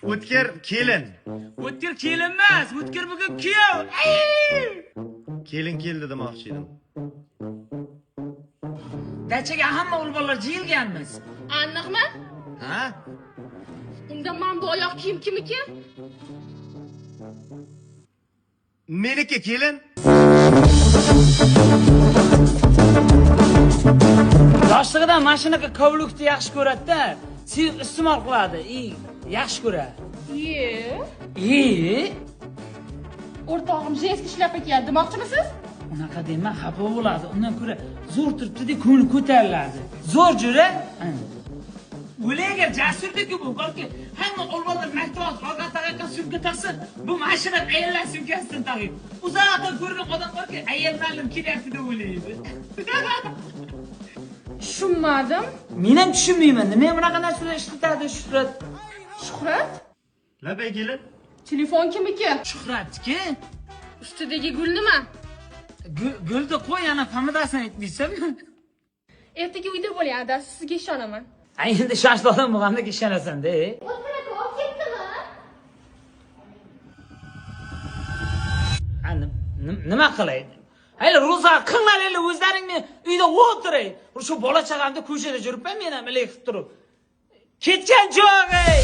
O'tkir kelin. O'tkir kelin emas, o'tkir bugun kuyov. Kelin keldi demoqchi edim. Dachaga hamma o'g'ilbolar jiyilganmiz. Aniqmi? Ha? Unda mana bu oyoq kiyim kimniki? Meniki kelin. Yoshligidan mashinaga kovlukni yaxshi ko'radi-da, suyuq iste'mol qiladi. Yaxshi ko'radi. O'rtog'im jeski ishlab ekan demoqchimisiz? Unaqa dema, xafa bo'ladi. Undan ko'ra zo'r turibdi-da, ko'ngli ko'tariladi. Zo'r jura. O'laga jasurdiki bu, balki hamma o'g'ilbolar maktab olgan taqaqa sumka taqsa, bu mashina ayollar sumkasidan taqib. Uzoqda ko'rgan odam borki, ayol ma'lum kelyapti deb o'ylaydi. Tushunmadim. Men ham tushunmayman. Nima bunaqa narsalar ishlatadi Shuhrat? Shuhrat? Labay kelin. Telefon kimniki? Shuhratniki? Ustidagi gul nima? Gulni qo'y, yana familiyasini aytmaysanmi? Ertaga uyda bo'ling, adasi, sizga ishonaman. Endi shoshli odam bo'lganda ishonasan-da. O'tmira olib ketdimi? Nima qilay? Hayli ro'za qilinglar, o'zlaringni uyda o'tiring. Shu bola chaqamni ko'chada yuribman, men ham ilay qilib turib. Ketgan jo'g'ay.